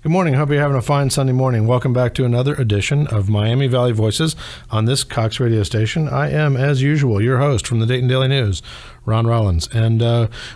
Good morning. Hope you're having a fine Sunday morning. Welcome back to another edition of Miami Valley Voices on this Cox radio station. I am, as usual, your host from the Dayton Daily News, Ron Rollins. And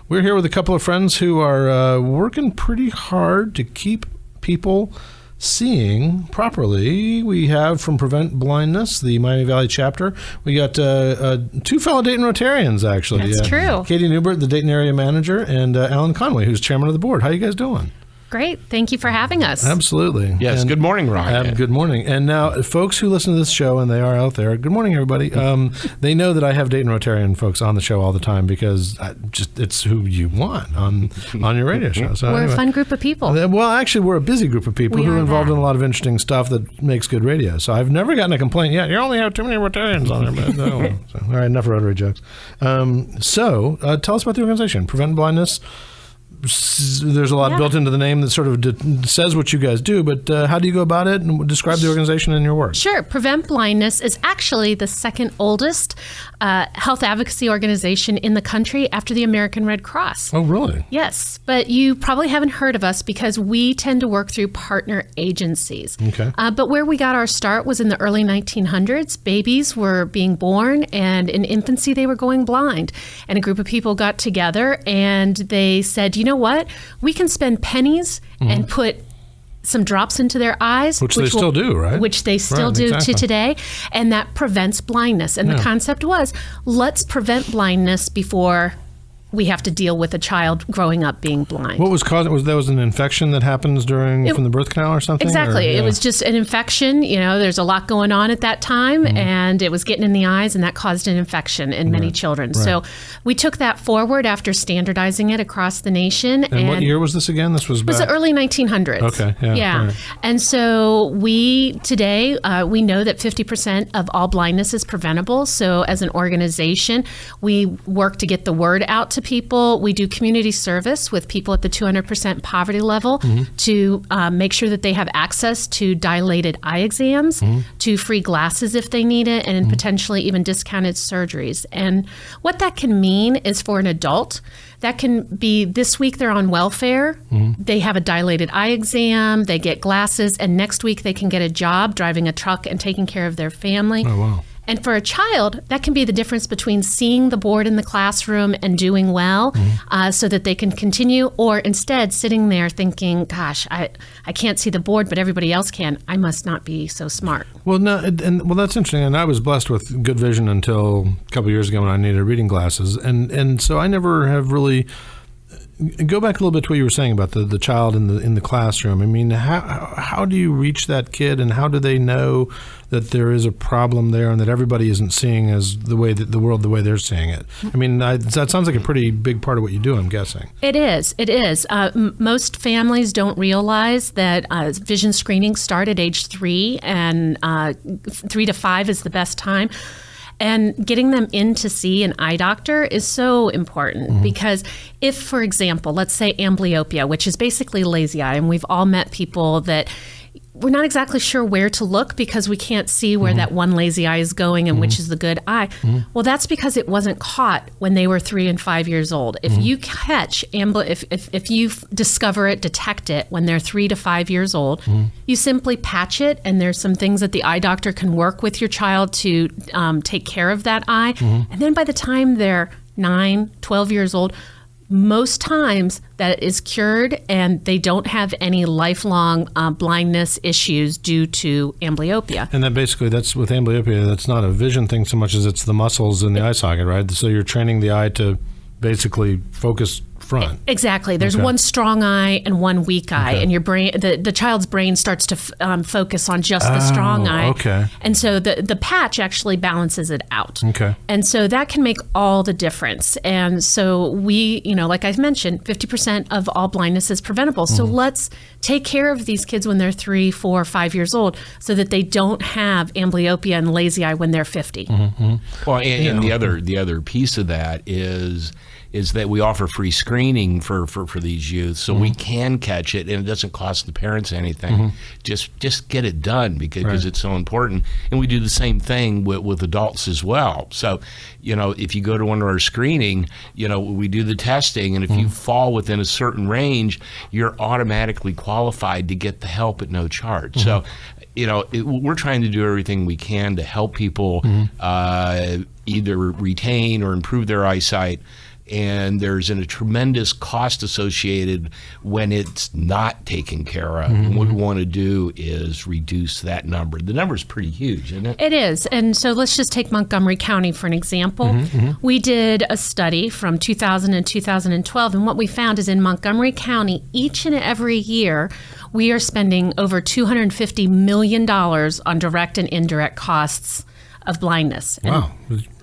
we're here with a couple of friends who are working pretty hard to keep people seeing properly. We have from Prevent Blindness, the Miami Valley chapter. We got two fellow Dayton Rotarians, actually. That's true. Katie Neubert, the Dayton area manager, and Allyn Conway, who's chairman of the board. How you guys doing? Great. Thank you for having us. Absolutely. Yes. And, good morning, Ron. Good morning. And now, folks who listen to this show, and they are out there, good morning, everybody. They know that I have Dayton Rotarian folks on the show all the time because it's who you want on your radio show. So we're a fun group of people. Well, actually, we're a busy group of people who are involved in a lot of interesting stuff that makes good radio. So I've never gotten a complaint yet. You only have too many Rotarians on there. But no. So, all right, enough Rotary jokes. So tell us about the organization, Prevent Blindness. There's a lot built into the name that sort of says what you guys do, but how do you go about it and describe the organization and your work? Sure. Prevent Blindness is actually the second oldest health advocacy organization in the country after the American Red Cross. Oh, really? Yes, but you probably haven't heard of us because we tend to work through partner agencies. Okay. But where we got our start was in the early 1900s. Babies were being born, and in infancy they were going blind. And a group of people got together and they said, you know what? We can spend pennies and put some drops into their eyes. Which they still do, right? Which they still do to today. And that prevents blindness. And the concept was, let's prevent blindness before we have to deal with a child growing up being blind. What was causing? There was an infection that happens from the birth canal or something? Exactly. It was just an infection. You know, there's a lot going on at that time, and it was getting in the eyes, and that caused an infection in many children. Right. So we took that forward after standardizing it across the nation. And what year was this again? This was back? It was the early 1900s. Okay. Yeah. Right. And so today, we know that 50% of all blindness is preventable. So as an organization, we work to get the word out to people. We do community service with people at the 200% poverty level to make sure that they have access to dilated eye exams, to free glasses if they need it, and potentially even discounted surgeries. And what that can mean is for an adult, that can be this week they're on welfare, they have a dilated eye exam, they get glasses, and next week they can get a job driving a truck and taking care of their family. Oh, wow. And for a child, that can be the difference between seeing the board in the classroom and doing well so that they can continue, or instead sitting there thinking, gosh, I can't see the board, but everybody else can. I must not be so smart. Well, no, that's interesting. And I was blessed with good vision until a couple of years ago when I needed reading glasses. And so I never have really... Go back a little bit to what you were saying about the child in the classroom. I mean, how do you reach that kid, and how do they know that there is a problem there and that everybody isn't seeing as the world the way they're seeing it? I mean, that sounds like a pretty big part of what you do, I'm guessing. It is. Most families don't realize that vision screenings start at age 3, and 3 to 5 is the best time. And getting them in to see an eye doctor is so important because if, for example, let's say amblyopia, which is basically lazy eye, and we've all met people that we're not exactly sure where to look because we can't see where that one lazy eye is going and which is the good eye. Well, that's because it wasn't caught when they were 3 and 5 years old. If you catch if you discover it, detect it when they're 3 to 5 years old, you simply patch it, and there's some things that the eye doctor can work with your child to take care of that eye. And then by the time they're 9, 12 years old, most times that is cured, and they don't have any lifelong blindness issues due to amblyopia. And that's with amblyopia, that's not a vision thing so much as it's the muscles in the eye socket, right? So you're training the eye to basically focus front. Exactly. There's one strong eye and one weak eye, and your brain, the child's brain starts to focus on just the strong eye. Okay. And so the patch actually balances it out. Okay. And so that can make all the difference. And so we, like I mentioned, 50% of all blindness is preventable. So let's take care of these kids when they're 3, 4, 5 years old so that they don't have amblyopia and lazy eye when they're 50. Well, and the other piece of that is is that we offer free screening for these youth, so we can catch it, and it doesn't cost the parents anything. Just get it done because it's so important. And we do the same thing with adults as well. So, if you go to one of our screening, we do the testing, and if you fall within a certain range, you're automatically qualified to get the help at no charge. So, we're trying to do everything we can to help people either retain or improve their eyesight. And there's a tremendous cost associated when it's not taken care of. And what we want to do is reduce that number. The number is pretty huge, isn't it? It is. And so let's just take Montgomery County for an example. We did a study from 2000 and 2012, and what we found is in Montgomery County, each and every year, we are spending over $250 million on direct and indirect costs of blindness. Wow.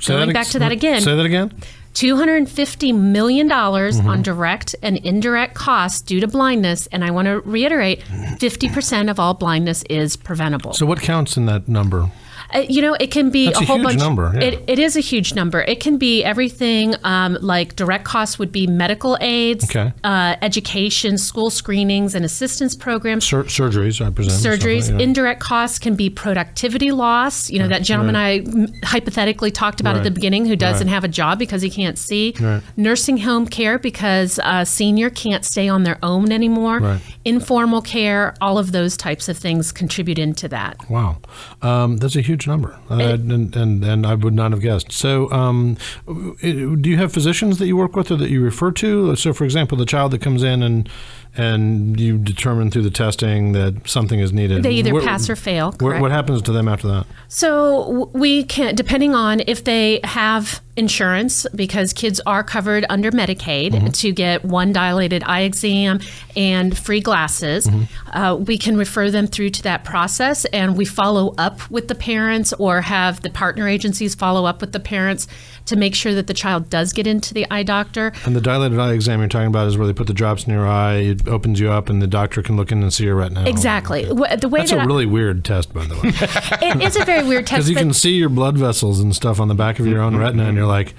Going back to that again. Say that again. $250 million on direct and indirect costs due to blindness. And I want to reiterate, 50% of all blindness is preventable. So what counts in that number? It can be That's a whole bunch. Number, yeah. It is a huge number. It can be everything like direct costs would be medical aids, education, school screenings, and assistance programs. Surgeries, I presume. Surgeries. Indirect costs can be productivity loss. That gentleman I hypothetically talked about at the beginning who doesn't have a job because he can't see. Nursing home care because a senior can't stay on their own anymore. Informal care, all of those types of things contribute into that. Wow. That's a huge number, and I would not have guessed. So do you have physicians that you work with or that you refer to? So, for example, the child that comes in and you determine through the testing that something is needed. They either pass or fail, correct. What happens to them after that? So we can, depending on if they have insurance, because kids are covered under Medicaid to get one dilated eye exam and free glasses, we can refer them through to that process, and we follow up with the parents or have the partner agencies follow up with the parents to make sure that the child does get into the eye doctor. And the dilated eye exam you're talking about is where they put the drops in your eye, it opens you up, and the doctor can look in and see your retina. Exactly. That's a really weird test, by the way. It is a very weird test. Because you can see your blood vessels and stuff on the back of your own retina, and you're like,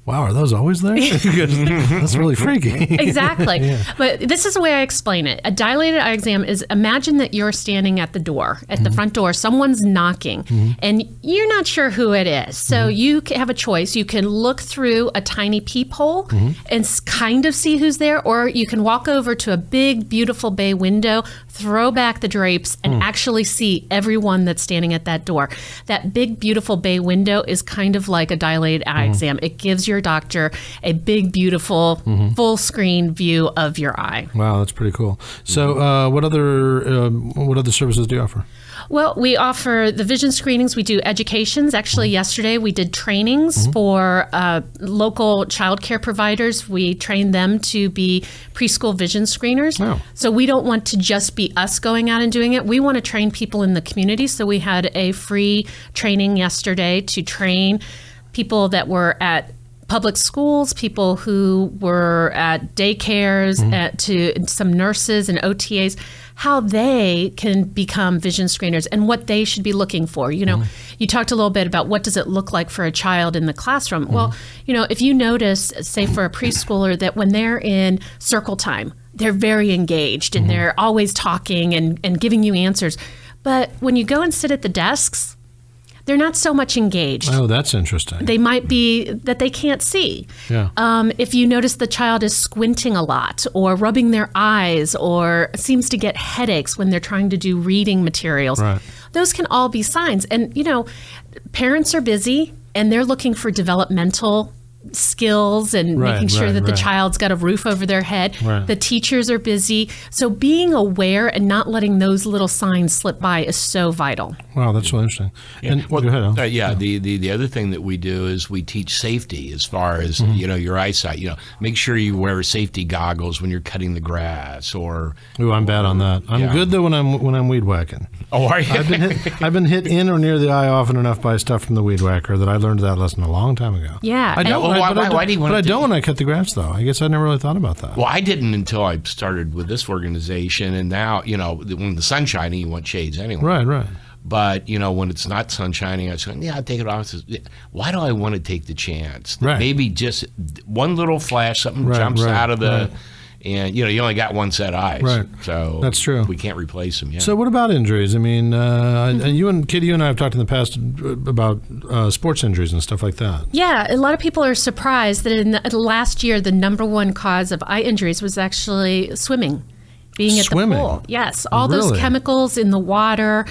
wow, are those always there? That's really freaky. Exactly. But this is the way I explain it. A dilated eye exam is, imagine that you're standing at the door, at the front door, someone's knocking, and you're not sure who it is. So you have a choice. You can look through a tiny peephole and kind of see who's there, or you can walk over to a big, beautiful bay window, throw back the drapes, and actually see everyone that's standing at that door. That big, beautiful bay window is kind of like a dilated eye exam. It gives your doctor a big, beautiful, full screen view of your eye. Wow, that's pretty cool. So what other services do you offer? Well, we offer the vision screenings. We do educations. Actually, yesterday we did trainings for local child care providers. We trained them to be preschool vision screeners. Wow. So we don't want to just be us going out and doing it. We want to train people in the community. So we had a free training yesterday to train people that were at public schools, people who were at daycares, to some nurses and OTAs, how they can become vision screeners and what they should be looking for. You talked a little bit about what does it look like for a child in the classroom. Well, if you notice, say for a preschooler, that when they're in circle time, they're very engaged and they're always talking and giving you answers. But when you go and sit at the desks, they're not so much engaged. Oh, that's interesting. They might be that they can't see. Yeah. If you notice the child is squinting a lot or rubbing their eyes or seems to get headaches when they're trying to do reading materials, those can all be signs. And, parents are busy and they're looking for developmental skills and making sure that the child's got a roof over their head. The teachers are busy. So being aware and not letting those little signs slip by is so vital. Wow, that's really interesting. Yeah. And, go ahead. The other thing that we do is we teach safety as far as, your eyesight. Make sure you wear safety goggles when you're cutting the grass or... Ooh, I'm bad on that. I'm good, though, when I'm weed whacking. Oh, are you? I've been hit in or near the eye often enough by stuff from the weed whacker that I learned that lesson a long time ago. Yeah. Why do you want to? But I don't when I cut the grass, though. I guess I never really thought about that. Well, I didn't until I started with this organization, and now, when the sun's shining, you want shades anyway. Right. But, when it's not sun shining, I say, I'll take it off. Why do I want to take the chance? Right. Maybe just one little flash, something jumps out of the... And, you only got one set of eyes. Right. So that's true. We can't replace them yet. So what about injuries? I mean, Kitty, you and I have talked in the past about sports injuries and stuff like that. Yeah, a lot of people are surprised that in the last year, the number one cause of eye injuries was actually swimming. Being at the pool. Yes, all those chemicals in the water,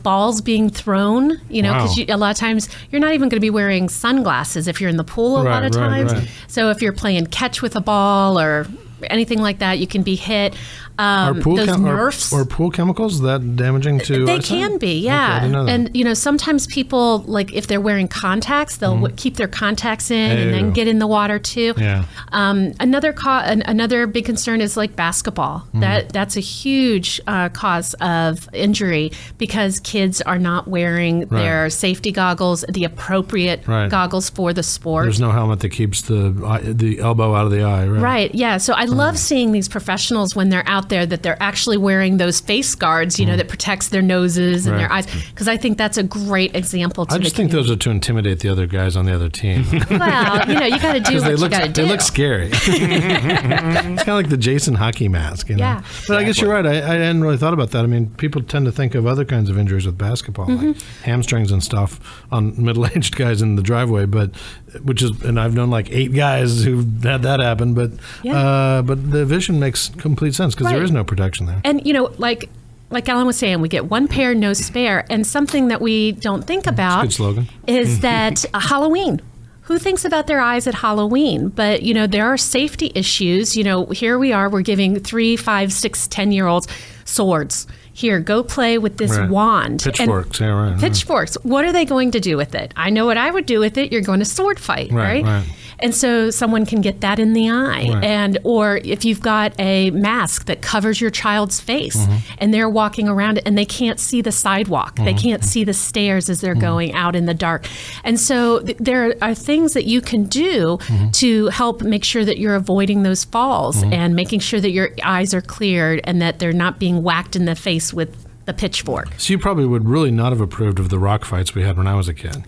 balls being thrown, because a lot of times you're not even going to be wearing sunglasses if you're in the pool a lot of times. Right. So if you're playing catch with a ball or anything like that, you can be hit. Are pool those Nerfs. Are pool chemicals that damaging to They eyesight? can be, yeah. Okay, I didn't know that. And, sometimes people, like if they're wearing contacts, they'll keep their contacts in and then get in the water too. Yeah. Another big concern is like basketball. That's a huge cause of injury because kids are not wearing their safety goggles, the appropriate goggles for the sport. There's no helmet that keeps the elbow out of the eye, right? Right, yeah. So I love seeing these professionals when they're out there that they're actually wearing those face guards, that protects their noses and their eyes, because I think that's a great example to I just think those are to intimidate the other guys on the other team. Well, you got to do what you got to do. They look scary. It's kind of like the Jason hockey mask, Yeah. But I guess you're right. I hadn't really thought about that. I mean, people tend to think of other kinds of injuries with basketball, like hamstrings and stuff on middle-aged guys in the driveway, and I've known like 8 guys who've had that happen, but the vision makes complete sense because there is no protection there. And, like Alan was saying, we get one pair, no spare. And something that we don't think about Good slogan. is that Halloween. Who thinks about their eyes at Halloween? But, there are safety issues. Here we are, we're giving 3, 5, 6, 10-year-olds swords. Here, go play with this wand. Pitchforks, Pitchforks. What are they going to do with it? I know what I would do with it. You're going to sword fight, right? And so someone can get that in the eye. Or if you've got a mask that covers your child's face and they're walking around it and they can't see the sidewalk. They can't see the stairs as they're going out in the dark. And so there are things that you can do to help make sure that you're avoiding those falls and making sure that your eyes are cleared and that they're not being whacked in the face with the pitchfork. So you probably would really not have approved of the rock fights we had when I was a kid.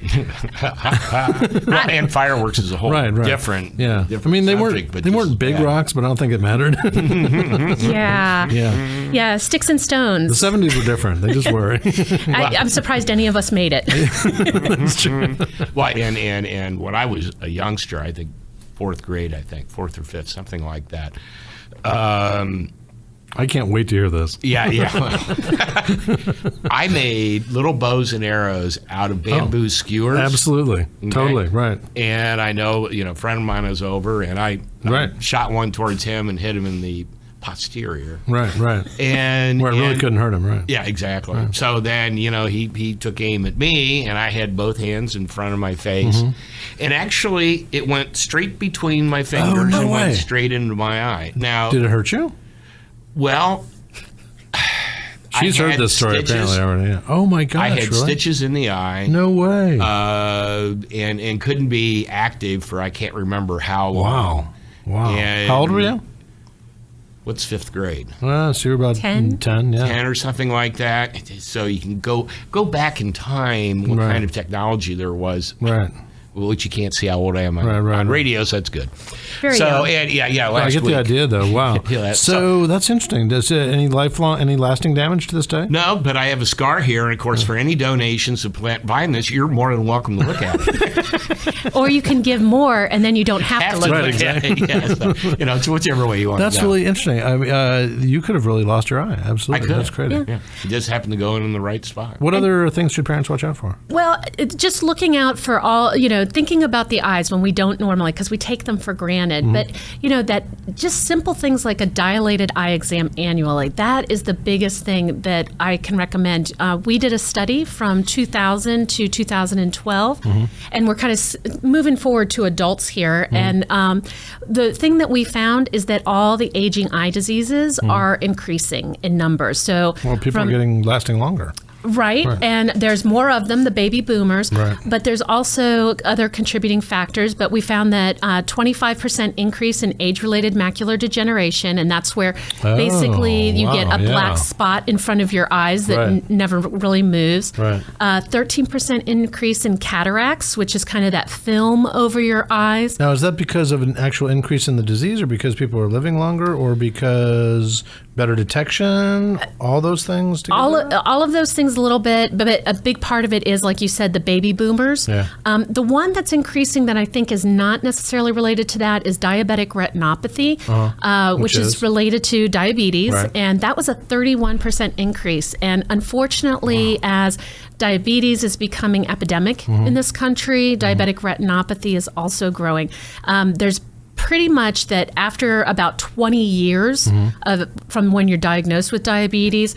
And fireworks is a whole different. Yeah, different I mean they subject, weren't big rocks, but I don't think it mattered. Yeah, sticks and stones. The 70s were different. They just were. I'm surprised any of us made it. That's true. Well, and when I was a youngster, I think 4th grade, 4th or 5th, something like that. I can't wait to hear this. Yeah. I made little bows and arrows out of bamboo skewers. Absolutely. Okay? Totally. Right. And I know, a friend of mine was over and I shot one towards him and hit him in the posterior. Right. And where it really couldn't hurt him, right? Yeah, exactly. Right. So then, he took aim at me and I had both hands in front of my face. And actually it went straight between my fingers and went straight into my eye. Now, did it hurt you? Well, she's heard this story apparently already. Yeah. Oh my gosh! I had stitches in the eye. No way. And couldn't be active for I can't remember how long. Wow. And how old were you? What's 5th grade? Well, so you're about 10, 10 or something like that. So you can go back in time. What kind of technology there was? Right. Which you can't see how old I am on radio, so that's good. Very young. And I get the idea, though. Wow. So that's interesting. Does any lasting damage to this day? No, but I have a scar here, and of course, for any donations of Prevent Blindness, you're more than welcome to look at it. Or you can give more, and then you don't have to look at it. Yeah, so, it's whichever way you want. That's really interesting. I mean, you could have really lost your eye. Absolutely, I could. That's crazy. Yeah. It just happened to go in the right spot. What other things should parents watch out for? Well, it's just looking out for all. Thinking about the eyes when we don't normally, because we take them for granted. But, that just simple things like a dilated eye exam annually, that is the biggest thing that I can recommend. We did a study from 2000 to 2012, and we're kind of moving forward to adults here. And the thing that we found is that all the aging eye diseases are increasing in numbers. So people are lasting longer. Right. And there's more of them, the baby boomers. Right. But there's also other contributing factors. But we found that 25% increase in age-related macular degeneration, and that's where basically you get a black spot in front of your eyes that never really moves. Right. 13% increase in cataracts, which is kind of that film over your eyes. Now, is that because of an actual increase in the disease, or because people are living longer, or because better detection, all those things together? All of those things a little bit, but a big part of it is, like you said, the baby boomers. Yeah. The one that's increasing that I think is not necessarily related to that is diabetic retinopathy, which is related to diabetes. Right. And that was a 31% increase. And unfortunately, as diabetes is becoming epidemic in this country, diabetic retinopathy is also growing. There's pretty much that after about 20 years from when you're diagnosed with diabetes,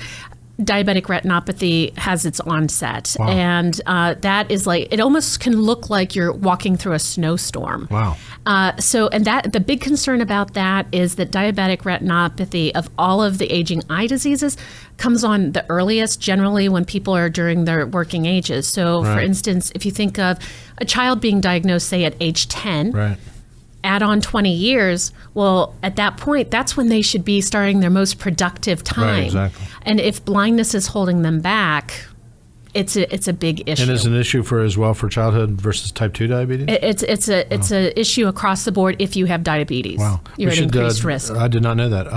diabetic retinopathy has its onset. Wow. And that is like, it almost can look like you're walking through a snowstorm. Wow. And the big concern about that is that diabetic retinopathy, of all of the aging eye diseases, comes on the earliest, generally when people are during their working ages. So for instance, if you think of a child being diagnosed, say at age 10, Right. add on 20 years, well, at that point, that's when they should be starting their most productive time. Right, exactly. And if blindness is holding them back, it's a big issue. And is an issue for childhood versus type 2 diabetes? It's a issue across the board if you have diabetes. Wow. You're at increased risk. I did not know that.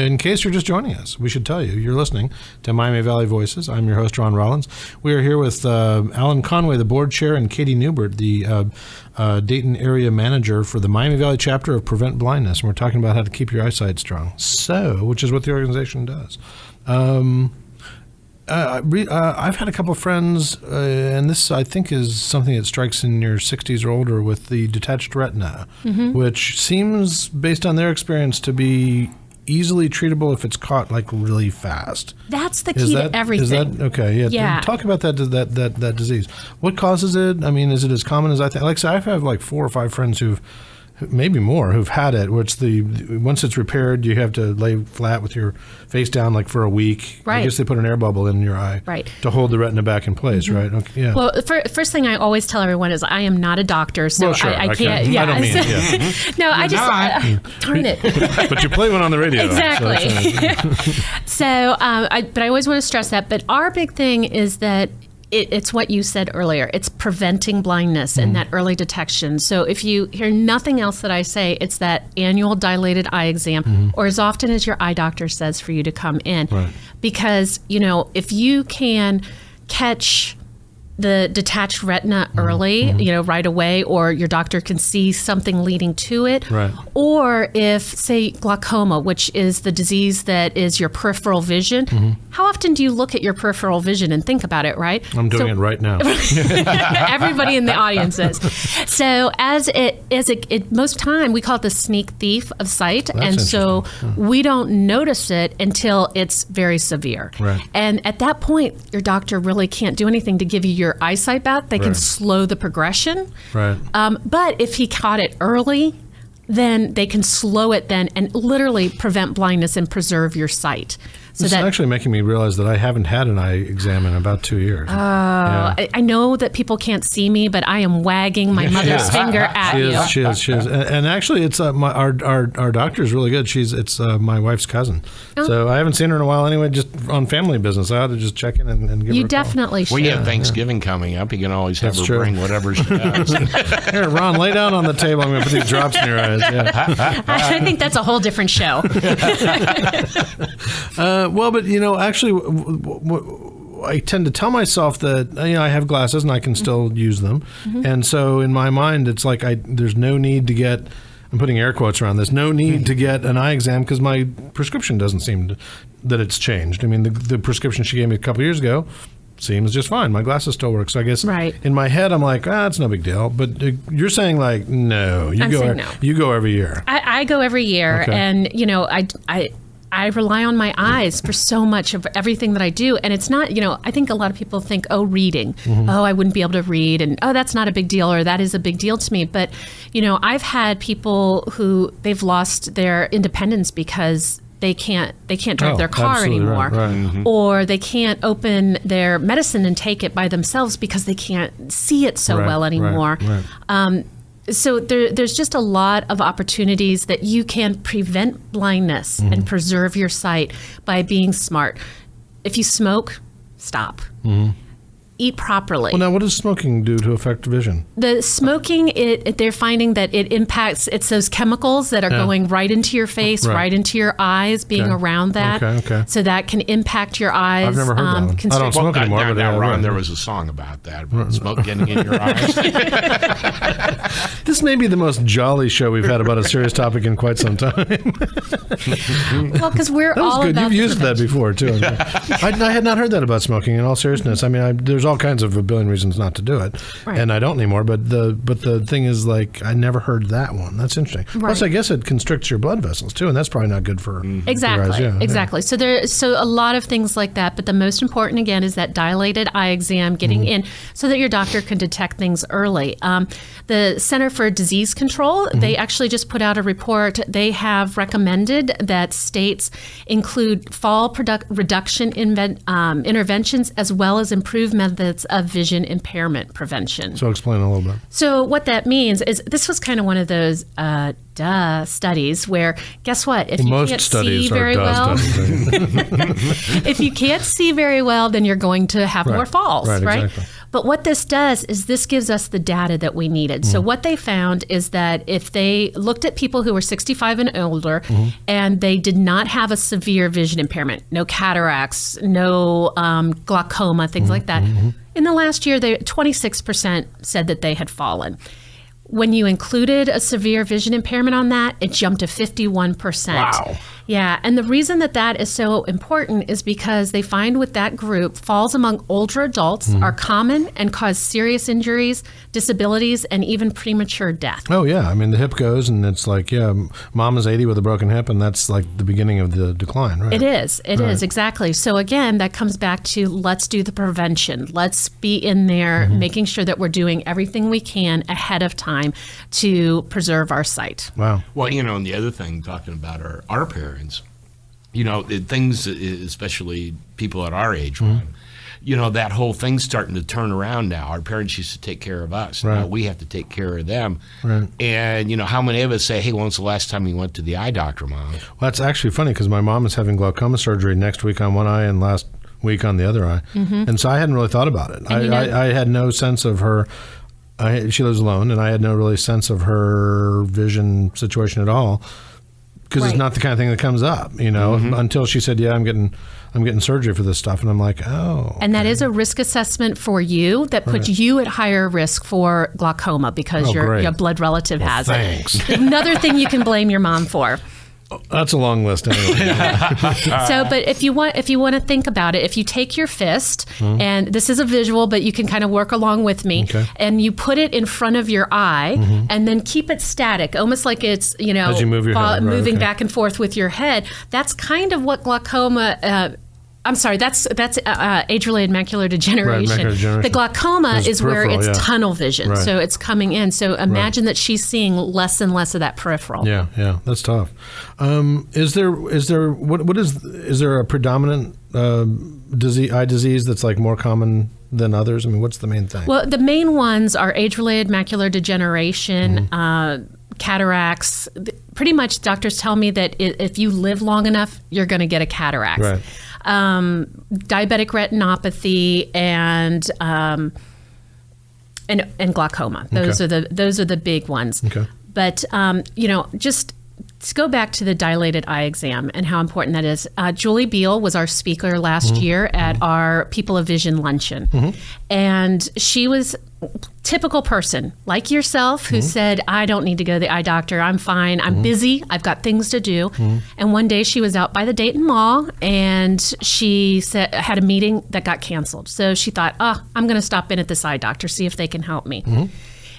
In case you're just joining us, we should tell you, you're listening to Miami Valley Voices. I'm your host, Ron Rollins. We are here with Allyn Conway, the board chair, and Katie Neubert, the Dayton area manager for the Miami Valley chapter of Prevent Blindness. And we're talking about how to keep your eyesight strong. Which is what the organization does. I've had a couple of friends, and this I think is something that strikes in your 60s or older, with the detached retina, which seems, based on their experience, to be easily treatable if it's caught like really fast. That's the key to everything. Is that okay? Yeah. Talk about that disease. What causes it? I mean, is it as common as I think? Like, so I have like 4 or 5 friends who've had it, which once it's repaired, you have to lay flat with your face down like for a week. Right. I guess they put an air bubble in your eye to hold the retina back in place, right? Okay, yeah. Well, first thing I always tell everyone is I am not a doctor, so well, sure, I can't. I don't mean it. No, I just darn it. But you play one on the radio. Exactly. So, but I always want to stress that. But our big thing is that it's what you said earlier. It's preventing blindness and that early detection. So if you hear nothing else that I say, it's that annual dilated eye exam, or as often as your eye doctor says for you to come in. Right. Because, if you can catch the detached retina early, right away, or your doctor can see something leading to it. Right. Or if, say, glaucoma, which is the disease that is your peripheral vision, how often do you look at your peripheral vision and think about it, right? I'm doing it right now. Everybody in the audience is. So most time, we call it the sneak thief of sight. That's so we don't notice it until it's very severe. Right. And at that point, your doctor really can't do anything to give you your eyesight back. They can slow the progression. Right. But if he caught it early, then they can slow it then and literally prevent blindness and preserve your sight. So This is actually making me realize that I haven't had an eye exam in about 2 years. I know that people can't see me, but I am wagging my mother's finger at you. She is. And actually, it's our doctor is really good. It's my wife's cousin. Oh. So I haven't seen her in a while anyway, just on family business. I ought to just check in and give her a You call. definitely should. Well, you have Thanksgiving coming up. You can always have That's her true. bring whatever she does. Here, Ron, lay down on the table. I'm going to put these drops in your eyes. Yeah. I think that's a whole different show. Well, but actually, I tend to tell myself that I have glasses and I can still use them, and so in my mind, it's like there's no need to get. I'm putting air quotes around this. No need to get an eye exam because my prescription doesn't seem that it's changed. I mean, the prescription she gave me a couple years ago seems just fine. My glasses still work. So I guess in my head, I'm like, it's no big deal. But you're saying like, no, you go every year. I go every year, Okay. and I rely on my eyes for so much of everything that I do. And it's not, I think a lot of people think, reading. Oh, I wouldn't be able to read. And, that's not a big deal, or that is a big deal to me. But, I've had people who they've lost their independence because they can't drive their car absolutely anymore, right. or they can't open their medicine and take it by themselves because they can't see it so well anymore. Right. So there's just a lot of opportunities that you can prevent blindness and preserve your sight by being smart. If you smoke, stop. Eat properly. Well, now, what does smoking do to affect vision? The smoking, they're finding that it impacts, it's those chemicals that are going right into your face, right into your eyes, being around that. Okay. So that can impact your eyes. I've never heard that one. I don't smoke anymore. But Ron, there was a song about that, about smoke getting in your eyes. This may be the most jolly show we've had about a serious topic in quite some time. Well, because we're That was all good. about You've used that before, too. I had not heard that about smoking, in all seriousness. I mean, there's all kinds of a billion reasons not to do it, and I don't anymore. But the thing is, like, I never heard that one. That's interesting. Plus, I guess it constricts your blood vessels too, and that's probably not good for Exactly. your eyes. Exactly. So a lot of things like that. But the most important, again, is that dilated eye exam, getting in, so that your doctor can detect things early. The Center for Disease Control, they actually just put out a report. They have recommended that states include fall reduction interventions as well as improved methods of vision impairment prevention. So explain a little bit. So what that means is this was kind of one of those studies where, guess what? If you can't see very well, if you can't see very well, then you're going to have more falls, right? Exactly. But what this does is this gives us the data that we needed. So what they found is that if they looked at people who were 65 and older and they did not have a severe vision impairment, no cataracts, no glaucoma, things like that, in the last year, 26% said that they had fallen. When you included a severe vision impairment on that, it jumped to 51%. Wow. Yeah, and the reason that is so important is because they find with that group, falls among older adults are common and cause serious injuries, disabilities, and even premature death. Oh, yeah. I mean, the hip goes, and it's like, mom is 80 with a broken hip, and that's like the beginning of the decline, right? It is. It is, exactly. So again, that comes back to let's do the prevention. Let's be in there making sure that we're doing everything we can ahead of time to preserve our sight. Wow. Well, and the other thing, talking about our parents, things, especially people at our age, that whole thing's starting to turn around now. Our parents used to take care of us. Right. Now we have to take care of them. Right. And, how many of us say, hey, when's the last time you went to the eye doctor, Mom? Well, that's actually funny because my mom is having glaucoma surgery next week on one eye and last week on the other eye. And so I hadn't really thought about it. I had no sense of her. She lives alone, and I had no really sense of her vision situation at all. Because it's not the kind of thing that comes up, until she said, I'm getting surgery for this stuff. And I'm like, oh. And that is a risk assessment for you that puts you at higher risk for glaucoma because your blood relative has it. Another thing you can blame your mom for. That's a long list anyway. But if you want to think about it, if you take your fist, and this is a visual, but you can kind of work along with me, and you put it in front of your eye, and then keep it static, almost like it's as you move your head, moving back and forth with your head. That's kind of what glaucoma. I'm sorry, that's age-related macular degeneration. The glaucoma is where it's tunnel vision, so it's coming in. So imagine that she's seeing less and less of that peripheral. Yeah, that's tough. Is there a predominant eye disease that's like more common than others? I mean, what's the main thing? Well, the main ones are age-related macular degeneration. Cataracts. Pretty much doctors tell me that if you live long enough, you're going to get a cataract. Right. Diabetic retinopathy and glaucoma. Those are the big ones. Okay. But just to go back to the dilated eye exam and how important that is. Julie Beal was our speaker last year at our People of Vision luncheon, and she was typical person like yourself who said, I don't need to go to the eye doctor. I'm fine. I'm busy. I've got things to do. And one day she was out by the Dayton Mall and she had a meeting that got canceled. So she thought, I'm going to stop in at this eye doctor, see if they can help me.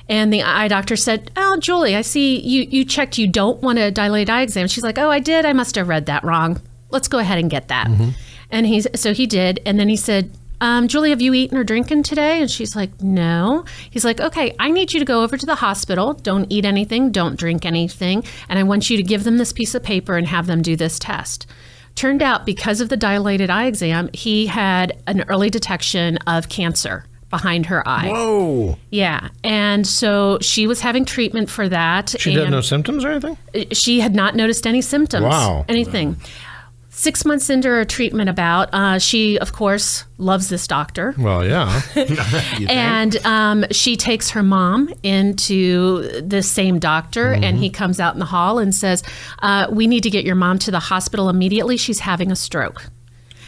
And the eye doctor said, oh, Julie, I see you checked you don't want a dilated eye exam. She's like, oh, I did. I must have read that wrong. Let's go ahead and get that. And he did. And then he said, Julie, have you eaten or drinking today? And she's like, no. He's like, okay, I need you to go over to the hospital. Don't eat anything. Don't drink anything. And I want you to give them this piece of paper and have them do this test. Turned out, because of the dilated eye exam, he had an early detection of cancer behind her eye. Whoa. Yeah. And so she was having treatment for that. She had no symptoms or anything? She had not noticed any symptoms. Wow. Anything. 6 months into her treatment she, of course, loves this doctor. Well, yeah. And she takes her mom into the same doctor, and he comes out in the hall and says, we need to get your mom to the hospital immediately. She's having a stroke.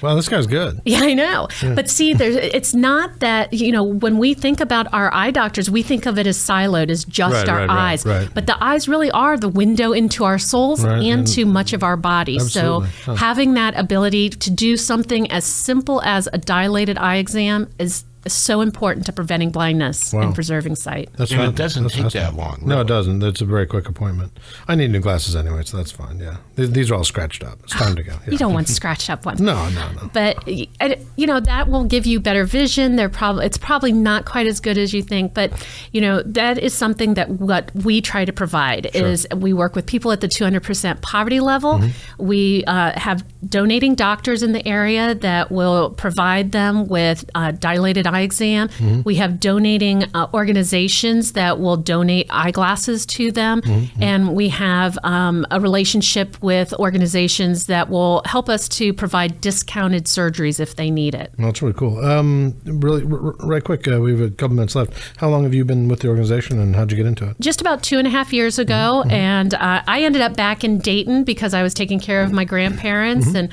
Well, this guy's good. Yeah, I know. Yeah. But see, it's not that, when we think about our eye doctors, we think of it as siloed, as just our eyes. Right. But the eyes really are the window into our souls and to much of our body. Absolutely. So having that ability to do something as simple as a dilated eye exam is so important to preventing blindness and preserving sight. And it doesn't take that long. Really. No, it doesn't. It's a very quick appointment. I need new glasses anyway, so that's fine. Yeah, these are all scratched up. It's time to go. Yeah. You don't want scratched up ones. No. But that will give you better vision. It's probably not quite as good as you think, but that is something that what we try to provide is we work with people at the 200% poverty level. Mm-hmm. We have donating doctors in the area that will provide them with dilated eye exam. Mm-hmm. We have donating organizations that will donate eyeglasses to them. Mm-hmm. And we have a relationship with organizations that will help us to provide discounted surgeries if they need it. Well, that's really cool. Really, right quick, we have a couple minutes left. How long have you been with the organization, and how'd you get into it? Just about 2.5 years ago. Mm-hmm. And I ended up back in Dayton because I was taking care of my grandparents. Mm-hmm. And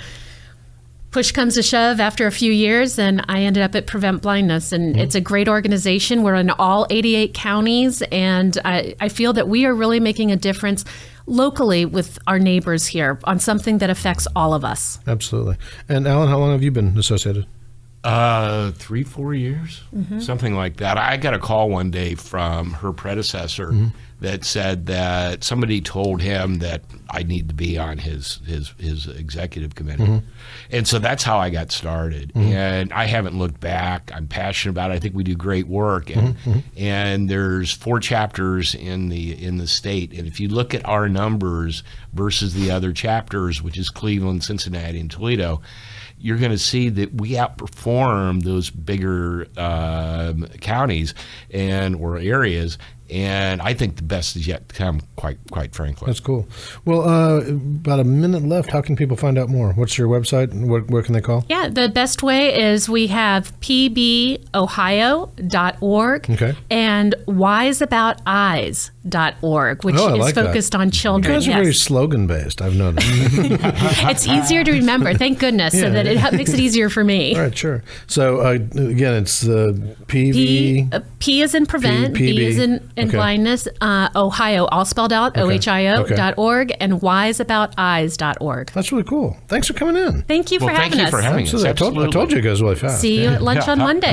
push comes to shove after a few years, and I ended up at Prevent Blindness. And it's a great organization. We're in all 88 counties, and I feel that we are really making a difference locally with our neighbors here on something that affects all of us. Absolutely. And Alan, how long have you been associated? 3-4 years, something like that. I got a call one day from her predecessor that said that somebody told him that I need to be on his executive committee. And so that's how I got started. And I haven't looked back. I'm passionate about it. I think we do great work. And there's 4 chapters in the state. And if you look at our numbers versus the other chapters, which is Cleveland, Cincinnati, and Toledo, you're going to see that we outperform those bigger counties or areas. And I think the best is yet to come, quite frankly. That's cool. Well, about a minute left. How can people find out more? What's your website? Where can they call? Yeah, the best way is we have pbohio.org and wiseabouteyes.org, which is focused on children. You guys are very slogan-based, I've noticed. It's easier to remember, thank goodness, so that it makes it easier for me. All right, sure. So, again, it's the P is in prevent, B is in blindness, Ohio, all spelled out, ohio.org, and wiseabouteyes.org. That's really cool. Thanks for coming in. Thank you for having us. Thank you for having us. I told you it goes really fast. See you at lunch on Monday.